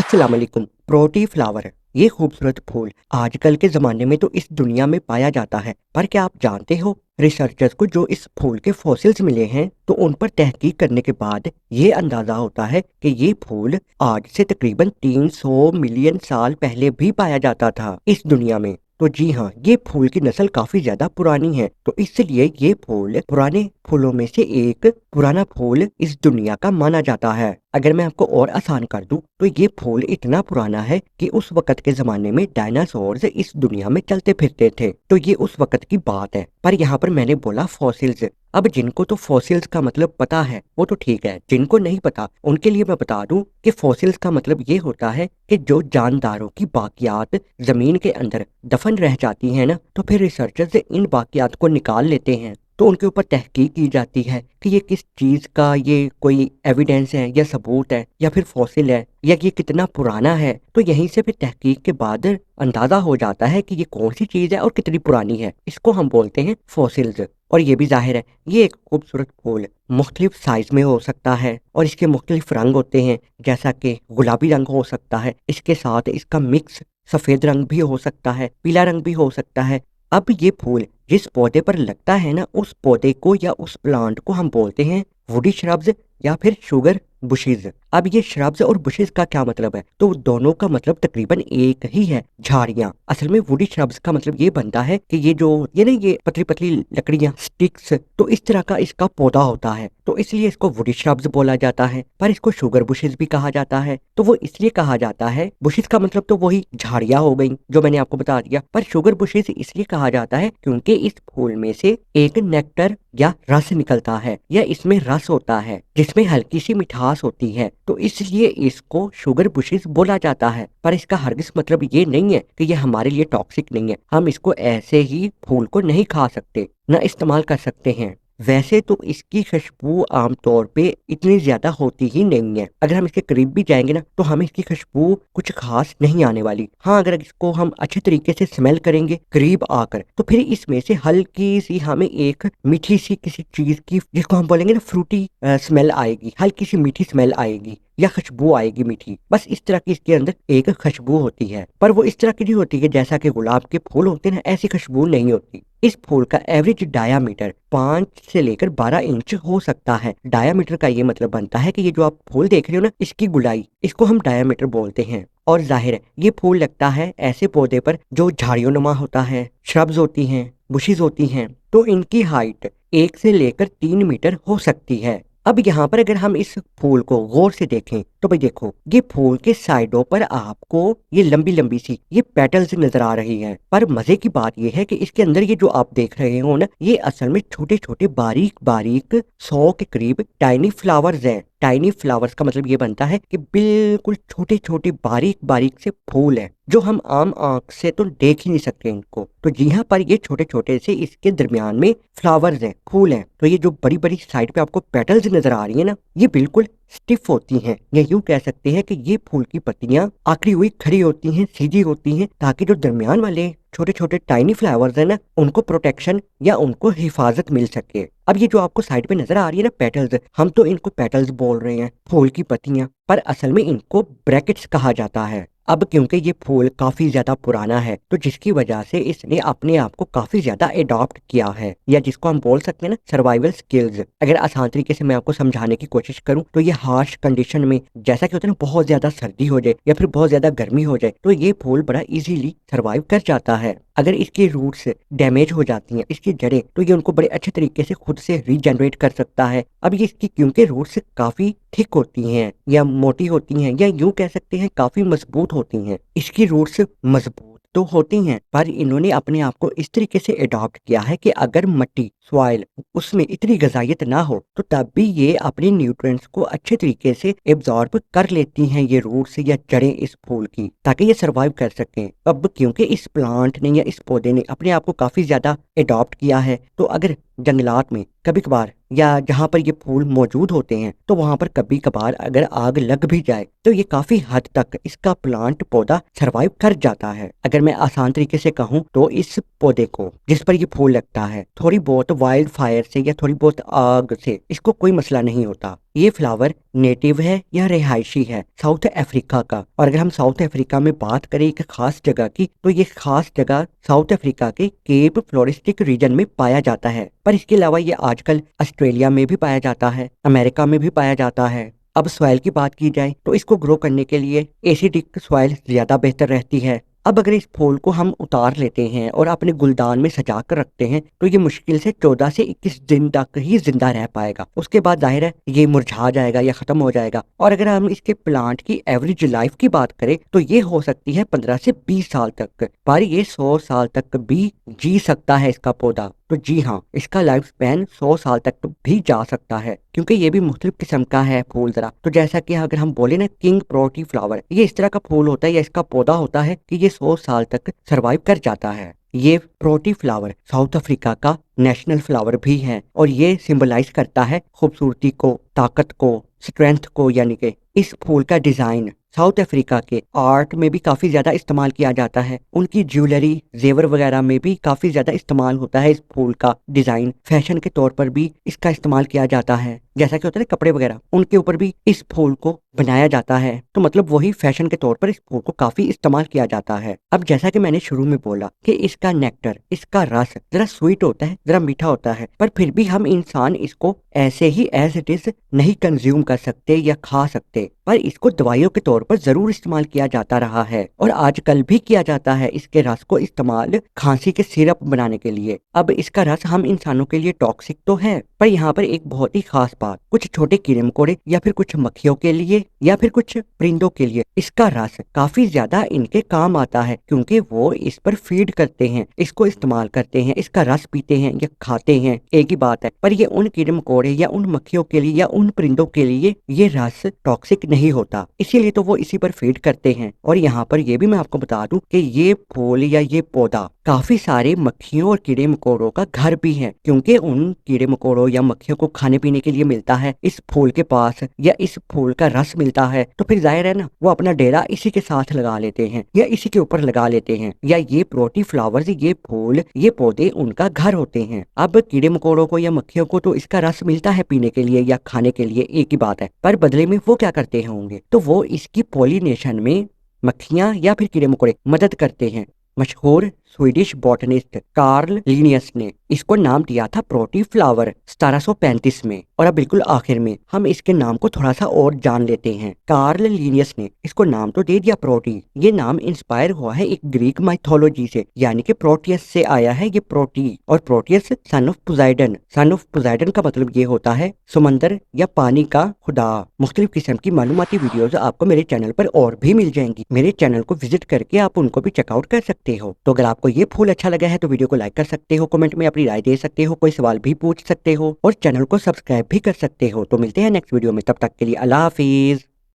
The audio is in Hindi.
अस्सलाम वालेकुम। प्रोटी फ्लावर ये खूबसूरत फूल आजकल के ज़माने में तो इस दुनिया में पाया जाता है, पर क्या आप जानते हो रिसर्चर्स को जो इस फूल के फॉसिल्स मिले हैं तो उन पर तहकीक करने के बाद ये अंदाज़ा होता है कि ये फूल आज से तकरीबन 300 मिलियन साल पहले भी पाया जाता था इस दुनिया में। तो जी हाँ, ये फूल की नस्ल काफी ज्यादा पुरानी है, तो इसलिए ये फूल पुराने फूलों में से एक पुराना फूल इस दुनिया का माना जाता है। अगर मैं आपको और आसान कर दूं तो ये फूल इतना पुराना है कि उस वक्त के जमाने में डायनासोर्स इस दुनिया में चलते फिरते थे, तो ये उस वक्त की बात है। पर यहाँ पर मैंने बोला फॉसिल्स। अब जिनको तो फॉसिल्स का मतलब पता है वो तो ठीक है, जिनको नहीं पता उनके लिए मैं बता दूं कि फॉसिल्स का मतलब ये होता है कि जो जानदारों की बाकियात जमीन के अंदर दफन रह जाती है ना, तो फिर रिसर्चर्स इन बाकियात को निकाल लेते हैं, तो उनके ऊपर तहकीक की जाती है कि ये किस चीज़ का ये कोई एविडेंस है या सबूत है या फिर फॉसिल है या ये कितना पुराना है। तो यहीं से फिर तहकीक के बाद अंदाज़ा हो जाता है कि ये कौन सी चीज़ है और कितनी पुरानी है। इसको हम बोलते हैं फॉसिल्स। और ये भी जाहिर है ये एक खूबसूरत फूल मुख्तलिफ साइज में हो सकता है और इसके मुख्तलिफ रंग होते हैं, जैसा कि गुलाबी रंग हो सकता है, इसके साथ इसका मिक्स सफ़ेद रंग भी हो सकता है, पीला रंग भी हो सकता है। अब ये फूल जिस पौधे पर लगता है ना, उस पौधे को या उस प्लांट को हम बोलते हैं वुडी श्रब्स या फिर शुगर बुशेज। अब ये श्रब्स और बुशेज का क्या मतलब है, तो दोनों का मतलब तकरीबन एक ही है, झाड़ियां। असल में वुडी श्रब्स का मतलब ये बनता है कि ये ना ये पतली पतली लकड़ियां, स्टिक्स, तो इस तरह का इसका पौधा होता है, तो इसलिए इसको वुडी श्रब्स बोला जाता है। पर इसको शुगर बुशेज भी कहा जाता है, तो वो इसलिए कहा जाता है, बुशेज का मतलब तो वही झाड़ियां हो गई जो मैंने आपको बता दिया, पर शुगर बुशेज इसलिए कहा जाता है क्योंकि इस फूल में से एक नेक्टर या रस निकलता है या इसमें रस होता है जिसमें हल्की सी मिठास होती है, तो इसलिए इसको शुगर बुशेस बोला जाता है। पर इसका हरगिज मतलब ये नहीं है कि ये हमारे लिए टॉक्सिक नहीं है, हम इसको ऐसे ही फूल को नहीं खा सकते, ना इस्तेमाल कर सकते हैं। वैसे तो इसकी खुशबू आमतौर पे इतनी ज्यादा होती ही नहीं है, अगर हम इसके करीब भी जाएंगे ना तो हमें इसकी खुशबू कुछ खास नहीं आने वाली। हाँ, अगर इसको हम अच्छे तरीके से स्मेल करेंगे करीब आकर तो फिर इसमें से हल्की सी हमें एक मीठी सी किसी चीज की, जिसको हम बोलेंगे ना फ्रूटी स्मेल आएगी, हल्की सी मीठी स्मेल आएगी या खुशबू आएगी मीठी। बस इस तरह की इसके अंदर एक खुशबू होती है, पर वो इस तरह की नहीं होती है जैसा कि गुलाब के फूल होते हैं, ऐसी खुशबू नहीं होती। इस फूल का एवरेज डायामीटर 5 से लेकर 12 इंच हो सकता है। डायामीटर का ये मतलब बनता है कि ये जो आप फूल देख रहे हो ना, इसकी गुलाई, इसको हम डायामीटर बोलते हैं। और जाहिर है ये फूल लगता है ऐसे पौधे पर जो झाड़ियों नुमा होता है, श्रब्स होती हैं, बुशेस होती हैं, तो इनकी हाइट 1 से लेकर 3 मीटर हो सकती है। अब यहाँ पर अगर हम इस फूल को गौर से देखें तो भाई देखो, ये फूल के साइडों पर आपको ये लंबी लंबी सी ये पेटल्स नजर आ रही हैं, पर मजे की बात ये है कि इसके अंदर ये जो आप देख रहे हो ना, ये असल में छोटे छोटे बारीक बारीक 100 के करीब टाइनी फ्लावर्स हैं। टाइनी फ्लावर्स का मतलब ये बनता है कि बिल्कुल छोटे छोटे बारीक बारीक से फूल हैं जो हम आम आंख से तो देख ही नहीं सकते इनको। तो जी हाँ, पर ये छोटे छोटे से इसके दरमियान में फ्लावर्स हैं, फूल हैं। तो ये जो बड़ी बड़ी साइड पे आपको पेटल्स नजर आ रही है ना, ये बिल्कुल स्टिफ होती हैं, या यूं कह सकते हैं कि ये फूल की पत्तियां आखिरी हुई खड़ी होती हैं, सीधी होती हैं, ताकि जो दरमियान वाले छोटे छोटे टाइनी फ्लावर्स हैं ना, उनको प्रोटेक्शन या उनको हिफाजत मिल सके। अब ये जो आपको साइड पे नजर आ रही है ना पेटल्स, हम तो इनको पेटल्स बोल रहे हैं, फूल की पत्तियां, पर असल में इनको ब्रैकेट्स कहा जाता है। अब क्योंकि ये फूल काफी ज्यादा पुराना है तो जिसकी वजह से इसने अपने आप को काफी ज्यादा एडॉप्ट किया है, या जिसको हम बोल सकते हैं ना सर्वाइवल स्किल्स। अगर आसान तरीके से मैं आपको समझाने की कोशिश करूं तो ये हार्श कंडीशन में, जैसा कि होता है ना बहुत ज्यादा सर्दी हो जाए या फिर बहुत ज्यादा गर्मी हो जाए, तो ये फूल बड़ा इजीली सर्वाइव कर जाता है। अगर इसकी रूट्स डैमेज हो जाती हैं, इसकी जड़ें, तो ये उनको बड़े अच्छे तरीके से खुद से रीजनरेट कर सकता है। अब ये इसकी क्योंकि रूट्स काफी थिक होती हैं या मोटी होती हैं, या यूं कह सकते हैं काफी मजबूत होती हैं, इसकी रूट्स मजबूत तो होती हैं, पर इन्होंने अपने आप को इस तरीके से अडॉप्ट किया है कि अगर मिट्टी सॉइल उसमें इतनी गजाइत ना हो तो तब भी ये अपने न्यूट्रिएंट्स को अच्छे तरीके से एब्जॉर्ब कर लेती हैं, ये रूट्स या जड़ें इस फूल की, ताकि ये सरवाइव कर सकें। अब क्योंकि इस प्लांट ने या इस पौधे ने अपने आप को काफी ज्यादा अडॉप्ट किया है, तो अगर जंगलात में कभी कभार या जहाँ पर ये फूल मौजूद होते हैं तो वहां पर कभी कभार अगर आग लग भी जाए तो ये काफी हद तक इसका प्लांट पौधा सरवाइव कर जाता है। अगर मैं आसान तरीके से कहूँ तो इस पौधे को जिस पर ये फूल लगता है थोड़ी बहुत वाइल्ड फायर से या थोड़ी बहुत आग से इसको कोई मसला नहीं होता। ये फ्लावर नेटिव है या रिहायशी है साउथ अफ्रीका का। और अगर हम साउथ अफ्रीका में बात करें एक खास जगह की, तो ये खास जगह साउथ अफ्रीका के केप फ्लोरिस्टिक रीजन में पाया जाता है। पर इसके अलावा ये आजकल ऑस्ट्रेलिया में भी पाया जाता है, अमेरिका में भी पाया जाता है। अब सॉइल की बात की जाए तो इसको ग्रो करने के लिए एसिडिक सॉइल ज्यादा बेहतर रहती है। अब अगर इस फूल को हम उतार लेते हैं और अपने गुलदान में सजा कर रखते हैं तो ये मुश्किल से 14 से 21 दिन तक ही जिंदा रह पाएगा। उसके बाद जाहिर है ये मुरझा जाएगा या खत्म हो जाएगा। और अगर हम इसके प्लांट की एवरेज लाइफ की बात करें तो ये हो सकती है 15 से 20 साल तक, पर ये 100 साल तक भी जी सकता है इसका पौधा। तो जी हाँ, इसका लाइफ स्पैन 100 साल तक भी जा सकता है, क्योंकि ये भी मुख्तलिफ किस्म का है फूल जरा। तो जैसा कि अगर हम बोले ना किंग प्रोटी फ्लावर, ये इस तरह का फूल होता है या इसका पौधा होता है कि ये 100 साल तक सरवाइव कर जाता है। ये प्रोटी फ्लावर साउथ अफ्रीका का नेशनल फ्लावर भी है और ये सिंबलाइज करता है खूबसूरती को, ताकत को, स्ट्रेंथ को। यानी कि इस फूल का डिजाइन साउथ अफ्रीका के आर्ट में भी काफी ज्यादा इस्तेमाल किया जाता है। उनकी ज्वेलरी, जेवर वगैरह में भी काफी ज्यादा इस्तेमाल होता है इस फूल का डिजाइन। फैशन के तौर पर भी इसका इस्तेमाल किया जाता है, जैसा कि होता है ना कपड़े वगैरह, उनके ऊपर भी इस फूल को बनाया जाता है। तो मतलब वही फैशन के तौर पर इस फूल को काफी इस्तेमाल किया जाता है। अब जैसा कि मैंने शुरू में बोला कि इसका नेक्टर, इसका रस जरा स्वीट होता है, जरा मीठा होता है, पर फिर भी हम इंसान इसको ऐसे ही एज इट इज नहीं कंज्यूम कर सकते या खा सकते, पर इसको दवाइयों के तौर पर जरूर इस्तेमाल किया जाता रहा है और आजकल भी किया जाता है इसके रस को इस्तेमाल खांसी के सिरप बनाने के लिए। अब इसका रस हम इंसानों के लिए टॉक्सिक तो है, पर यहाँ पर एक बहुत ही खास बात, कुछ छोटे कीड़े मकोड़े या फिर कुछ मक्खियों के लिए या फिर कुछ परिंदों के लिए इसका रस काफी ज्यादा इनके काम आता है, क्योंकि वो इस पर फीड करते हैं, इसको इस्तेमाल करते हैं, इसका रस पीते हैं या खाते हैं, एक ही बात है। पर ये उन कीड़े मकोड़े या उन मक्खियों के लिए या उन परिंदों के लिए ये रस टॉक्सिक नहीं होता, इसीलिए तो वो इसी पर फीड करते हैं। और यहाँ पर ये भी मैं आपको बता दूं कि ये फूल या ये पौधा काफी सारे मक्खियों और कीड़े मकोड़ों का घर भी है, क्योंकि उन कीड़े मकोड़ों या मक्खियों को खाने पीने के लिए मिलता है इस फूल के पास या इस फूल का रस मिलता है। तो फिर जाहिर है ना, वो अपना डेरा इसी के साथ लगा लेते हैं या इसी के ऊपर लगा लेते हैं, या ये प्रोटी फ्लावर्स, ये फूल, ये पौधे उनका घर होते हैं। अब कीड़े मकोड़ों को या मक्खियों को तो इसका रस मिलता है पीने के लिए या खाने के लिए, एक ही बात है, पर बदले में वो क्या करते होंगे, तो वो इसकी पॉलिनेशन में मक्खियां या फिर कीड़े मकोड़े मदद करते हैं। मशहूर स्वीडिश बॉटनिस्ट कार्ल लिनियस ने इसको नाम दिया था प्रोटी फ्लावर 1735 में। और अब बिल्कुल आखिर में हम इसके नाम को थोड़ा सा और जान लेते हैं। कार्ल लिनियस ने इसको नाम तो दे दिया प्रोटी, ये नाम इंस्पायर हुआ है एक ग्रीक माइथोलॉजी से, यानी कि प्रोटियस से आया है ये प्रोटी। और Proteus son of Poseidon, son of Poseidon का मतलब ये होता है समंदर या पानी का खुदा। मुख्तलिफ किस्म की मालूमाती वीडियोस आपको मेरे चैनल पर और भी मिल जाएंगी, मेरे चैनल को विजिट करके आप उनको भी चेकआउट कर सकते हो। तो अगर आपको ये फूल अच्छा लगा है तो वीडियो को लाइक कर सकते हो, कमेंट में अपनी राय दे सकते हो, कोई सवाल भी पूछ सकते हो और चैनल को सब्सक्राइब भी कर सकते हो। तो मिलते हैं नेक्स्ट वीडियो में, तब तक के लिए अल्लाह हाफिज।